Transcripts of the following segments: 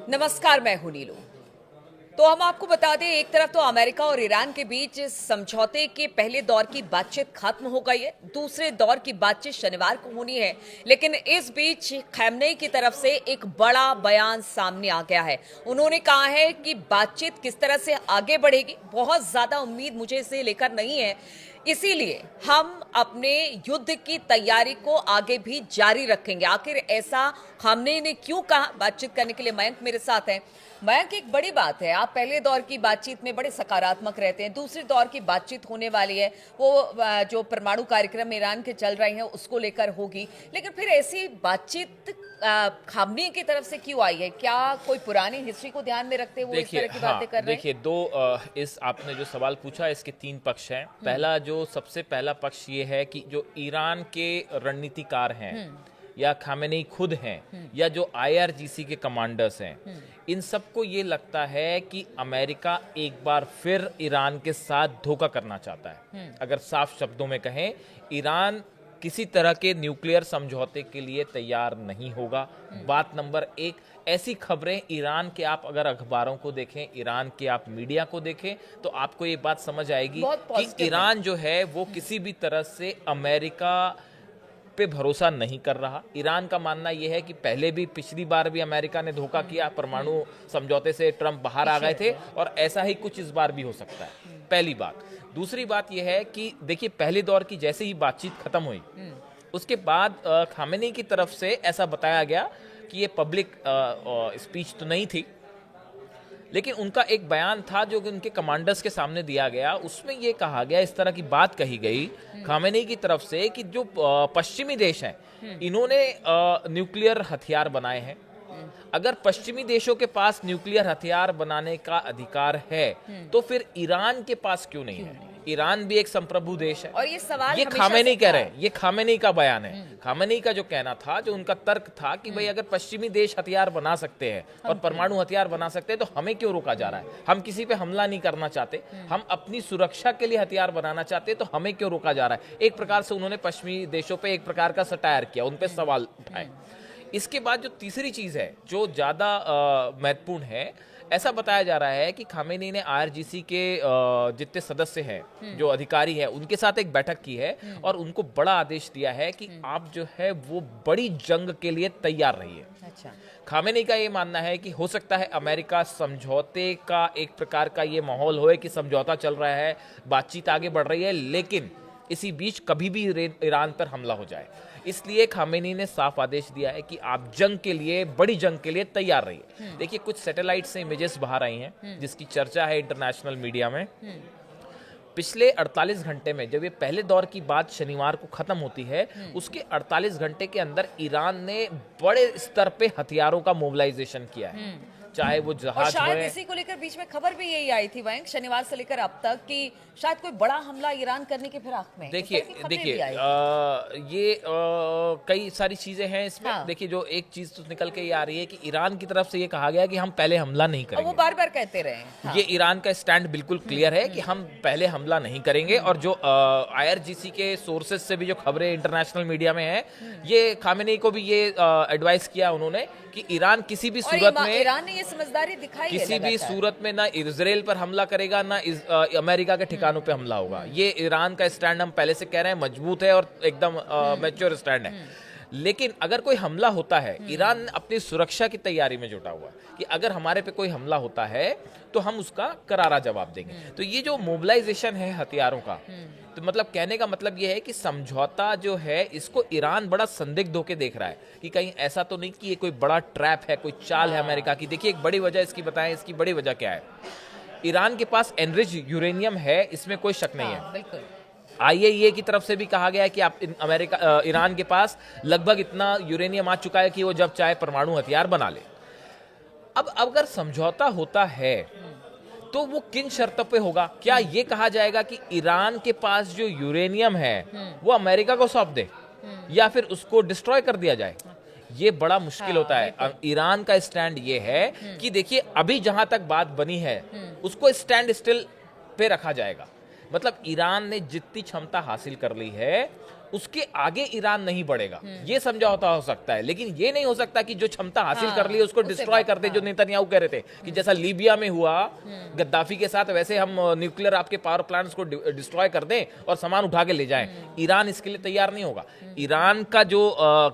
नमस्कार, मैं हूं नीलू। तो हम आपको बता दें, एक तरफ तो अमेरिका और ईरान के बीच समझौते के पहले दौर की बातचीत खत्म हो गई है, दूसरे दौर की बातचीत शनिवार को होनी है। लेकिन इस बीच खamenei की तरफ से एक बड़ा बयान सामने आ गया है। उन्होंने कहा है कि बातचीत किस तरह से आगे बढ़ेगी, बहुत ज्यादा उम्मीद मुझे इसे लेकर नहीं है, इसीलिए हम अपने युद्ध की तैयारी को आगे भी जारी रखेंगे। आखिर ऐसा खamenei ने क्यों कहा? बातचीत करने के लिए मयंक मेरे साथ है। मयंक, एक बड़ी बात है, आप पहले दौर की बातचीत में बड़े सकारात्मक रहते हैं, दूसरे दौर की बातचीत होने वाली है वो जो परमाणु कार्यक्रम ईरान के चल रहे हैं उसको लेकर होगी। लेकिन फिर ऐसी बातचीत खamenei की तरफ से क्यों आई है? क्या कोई पुरानी हिस्ट्री को ध्यान में रखते हुए इस तरह की बातें कर रहे हैं? देखिए, इस आपने जो सवाल पूछा इसके तीन पक्ष हैं। पहला, जो सबसे पहला पक्ष ये है कि जो ईरान के रणनीतिकार हैं या खamenei खुद हैं या जो IRGC के कमांडर्स हैं, इन सबको ये लगता है कि अमेरिका एक बार फिर ईरान के साथ धोखा करना चाहता है। अगर साफ शब्दों में कहें, ईरान किसी तरह के न्यूक्लियर समझौते के लिए तैयार नहीं होगा। बात नंबर एक, ऐसी खबरें ईरान के आप अगर अखबारों को देखें, ईरान के आप मीडिया को देखें, तो आपको ये बात समझ आएगी कि ईरान जो है वो किसी भी तरह से अमेरिका पे भरोसा नहीं कर रहा। ईरान का मानना यह है कि पहले भी, पिछली बार भी अमेरिका ने धोखा किया, परमाणु समझौते से ट्रंप बाहर आ गए थे, और ऐसा ही कुछ इस बार भी हो सकता है। पहली बात। दूसरी बात यह है कि देखिए, पहले दौर की जैसे ही बातचीत खत्म हुई, उसके बाद खamenei की तरफ से ऐसा बताया गया कि ये पब्लिक स्पीच तो नहीं थी, लेकिन उनका एक बयान था जो कि उनके कमांडर्स के सामने दिया गया। उसमें ये कहा गया, इस तरह की बात कही गई खamenei की तरफ से कि जो पश्चिमी देश हैं, इन्होंने न्यूक्लियर हथियार बनाए हैं। अगर पश्चिमी देशों के पास न्यूक्लियर हथियार बनाने का अधिकार है, तो फिर ईरान के पास क्यों नहीं है? ईरान भी एक संप्रभु देश है। और ये सवाल ये खamenei कह रहे हैं, ये खamenei का बयान है। खamenei का जो कहना था, जो उनका तर्क था कि भाई अगर पश्चिमी देश हथियार बना सकते हैं और परमाणु हथियार बना सकते हैं, तो हमें क्यों रोका जा रहा है? हम किसी पे हमला नहीं करना चाहते, हम अपनी सुरक्षा के लिए हथियार बनाना चाहते हैं, तो हमें क्यों रोका जा रहा है? एक प्रकार से उन्होंने पश्चिमी देशों पे एक प्रकार का सटायर किया, उन पे सवाल उठाए। इसके बाद जो तीसरी चीज है, जो ज्यादा महत्वपूर्ण है, ऐसा बताया जा रहा है कि खamenei ने IRGC के जितने सदस्य हैं, जो अधिकारी हैं, उनके साथ एक बैठक की है और उनको बड़ा आदेश दिया है कि आप जो है वो बड़ी जंग के लिए तैयार रहिए। अच्छा। खamenei का ये मानना है कि हो सकता है अमेरिका समझौते का एक प्रकार का ये माहौल होए कि समझौता चल रहा है, बातचीत आगे बढ़ रही है, लेकिन इसी बीच कभी भी ईरान पर हमला हो जाए। इसलिए खamenei ने साफ आदेश दिया है कि आप जंग के लिए, बड़ी जंग के लिए तैयार रहिए। देखिए, कुछ सैटेलाइट से इमेजेस बाहर आई हैं जिसकी चर्चा है इंटरनेशनल मीडिया में। पिछले 48 घंटे में, जब ये पहले दौर की बात शनिवार को खत्म होती है, उसके 48 घंटे के अंदर ईरान ने बड़े स्तर पे हथियारों का मोबिलाइजेशन किया है। चाहे वो जहाज शायद इसी को लेकर बीच में खबर भी यही आई थी मयंक, शनिवार से लेकर अब तक, कि शायद कोई बड़ा हमला ईरान करने के फिराक में। देखिए, ये कई सारी चीजें हैं इसमें। हाँ। देखिए, जो एक चीज तो निकल के ये आ रही है कि ईरान की तरफ से ये कहा गया कि हम पहले हमला नहीं करेंगे। वो बार बार कहते रहे। हाँ। ये ईरान का स्टैंड बिल्कुल क्लियर है कि हम पहले हमला नहीं करेंगे। और जो IRGC के सोर्सेज से भी जो खबरें इंटरनेशनल मीडिया में है, ये खamenei को भी ये एडवाइस किया उन्होंने कि ईरान किसी भी सूरत में, ईरान ने ये समझदारी दिखाई, किसी भी सूरत में ना इजराइल पर हमला करेगा, ना अमेरिका के ठिकानों पे हमला होगा। ये ईरान का स्टैंड हम पहले से कह रहे हैं, मजबूत है और एकदम मैच्योर स्टैंड है। लेकिन अगर कोई हमला होता है, ईरान अपनी सुरक्षा की तैयारी में जुटा हुआ है कि अगर हमारे पे कोई हमला होता है तो हम उसका करारा जवाब देंगे। तो ये जो मोबिलाइजेशन है हथियारों का, तो मतलब कहने का मतलब ये है कि समझौता जो है, इसको ईरान बड़ा संदिग्ध होकर देख रहा है कि कहीं ऐसा तो नहीं कि ये कोई बड़ा ट्रैप है, कोई चाल है अमेरिका की। देखिए, एक बड़ी वजह इसकी बताएं, इसकी बड़ी वजह क्या है? ईरान के पास एनरिच यूरेनियम है, इसमें कोई शक नहीं है। बिल्कुल। IAEA की तरफ से भी कहा गया है कि आप ईरान के पास लगभग इतना यूरेनियम आ चुका है कि वो जब चाहे परमाणु हथियार बना ले। अब अगर समझौता होता है तो वो किन शर्तों पे होगा? क्या ये कहा जाएगा कि ईरान के पास जो यूरेनियम है वो अमेरिका को सौंप दे, या फिर उसको डिस्ट्रॉय कर दिया जाए? ये बड़ा मुश्किल होता है। ईरान का स्टैंड ये है कि देखिए, अभी जहां तक बात बनी है उसको स्टैंड स्टिल पे रखा जाएगा। मतलब ईरान ने जितनी क्षमता हासिल कर ली है, उसके आगे ईरान नहीं बढ़ेगा, ये समझौता हो सकता है। लेकिन ये नहीं हो सकता कि जो क्षमता हासिल कर ली उसको डिस्ट्रॉय कर दे, जो नेतन्याहू कह रहे थे कि जैसा लीबिया में हुआ गद्दाफी के साथ, वैसे हम न्यूक्लियर आपके पावर प्लांट्स को डिस्ट्रॉय कर दें और सामान उठा के ले जाएं। ईरान इसके लिए तैयार नहीं होगा। ईरान का जो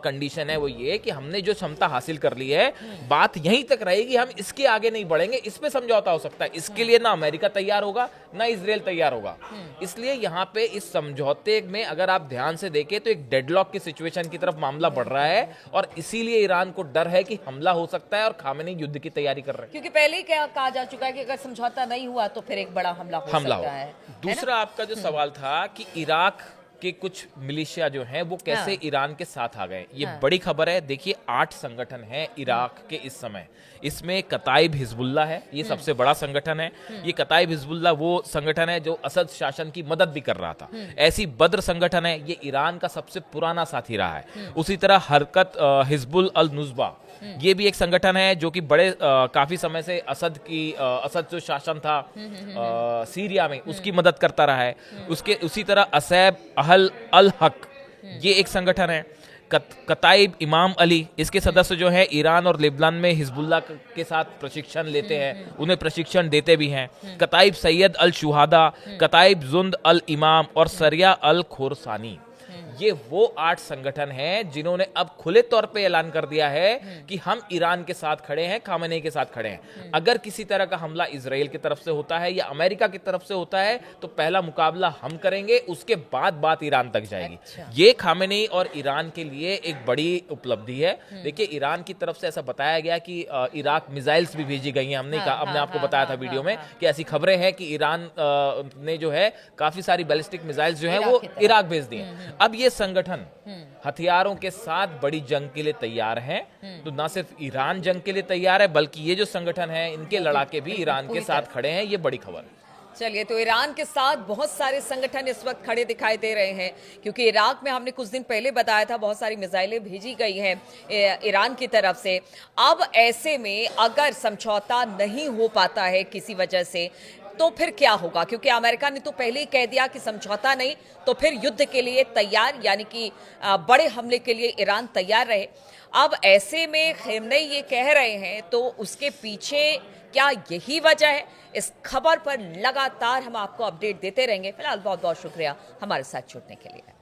कंडीशन है वो ये कि हमने जो क्षमता हासिल कर ली है, बात यहीं तक रहेगी, हम इसके आगे नहीं बढ़ेंगे, इस पे समझौता हो सकता है। इसके लिए ना अमेरिका तैयार होगा ना इजराइल तैयार होगा। इसलिए यहाँ पे इस समझौते में अगर आप ध्यान से देखें तो एक डेडलॉक की सिचुएशन की तरफ मामला बढ़ रहा है, और इसीलिए ईरान को डर है कि हमला हो सकता है और खामेनी युद्ध की तैयारी कर रहे हैं। क्योंकि पहले ही क्या कहा जा चुका है कि अगर समझौता नहीं हुआ तो फिर एक बड़ा हमला हो सकता है। दूसरा आपका जो सवाल था कि इराक के कुछ मिलिशिया जो हैं वो कैसे ईरान के साथ आ गए, ये बड़ी खबर है। देखिए 8 संगठन हैं इराक के इस समय। इसमें कताइब हिजबुल्लाह है, ये सबसे बड़ा संगठन है। ये कताइब हिजबुल्लाह वो संगठन है जो असद शासन की मदद भी कर रहा था। ऐसी बद्र संगठन है, ये ईरान का सबसे पुराना साथी रहा है। उसी तरह हरकत हिजबुल अल नुस्बा, ये भी एक संगठन है जो कि बड़े काफी समय से असद जो शासन था सीरिया में, उसकी मदद करता रहा है। उसी तरह असैब अहल अल हक, ये एक संगठन है। कताइब इमाम अली, इसके सदस्य जो है ईरान और लेबनान में हिजबुल्लाह के साथ प्रशिक्षण लेते हैं, उन्हें प्रशिक्षण देते भी हैं। कताइब सैयद अल शुहादा, कताइब जुंद अल इमाम और सरिया अल खोरसानी, ये वो 8 संगठन हैं जिन्होंने अब खुले तौर पे ऐलान कर दिया है कि हम ईरान के साथ खड़े हैं, खामेनेई के साथ खड़े हैं। अगर किसी तरह का हमला इजराइल की तरफ से होता है या अमेरिका की तरफ से होता है तो पहला मुकाबला हम करेंगे, उसके बाद बात ईरान तक जाएगी। ये खामेनेई और ईरान के लिए एक बड़ी उपलब्धि है। देखिए ईरान की तरफ से ऐसा बताया गया कि इराक मिसाइल्स भी भेजी गई हैं। हमने आपको बताया था वीडियो में कि ऐसी खबरें हैं कि ईरान ने जो है काफी सारी बैलिस्टिक मिसाइल्स जो है वो इराक भेज दी हैं। अब ये संगठन हथियारों के साथ बड़ी जंग के लिए तैयार हैं। तो ना सिर्फ ईरान जंग के लिए तैयार है, बल्कि ये जो संगठन है इनके लड़ाके भी ईरान के साथ खड़े हैं। ये बड़ी खबर है। चलिए, तो ईरान के साथ बहुत सारे संगठन इस वक्त खड़े दिखाई दे रहे हैं, क्योंकि इराक में हमने कुछ दिन पहले बताया था बहुत सारी मिसाइलें भेजी गई हैं ईरान की तरफ से। अब ऐसे में अगर समझौता नहीं हो पाता है किसी वजह से, तो फिर क्या होगा? क्योंकि अमेरिका ने तो पहले ही कह दिया कि समझौता नहीं तो फिर युद्ध के लिए तैयार, यानी कि बड़े हमले के लिए ईरान तैयार रहे। अब ऐसे में खamenei ये कह रहे हैं, तो उसके पीछे क्या यही वजह है? इस खबर पर लगातार हम आपको अपडेट देते रहेंगे। फिलहाल बहुत बहुत शुक्रिया हमारे साथ जुड़ने के लिए।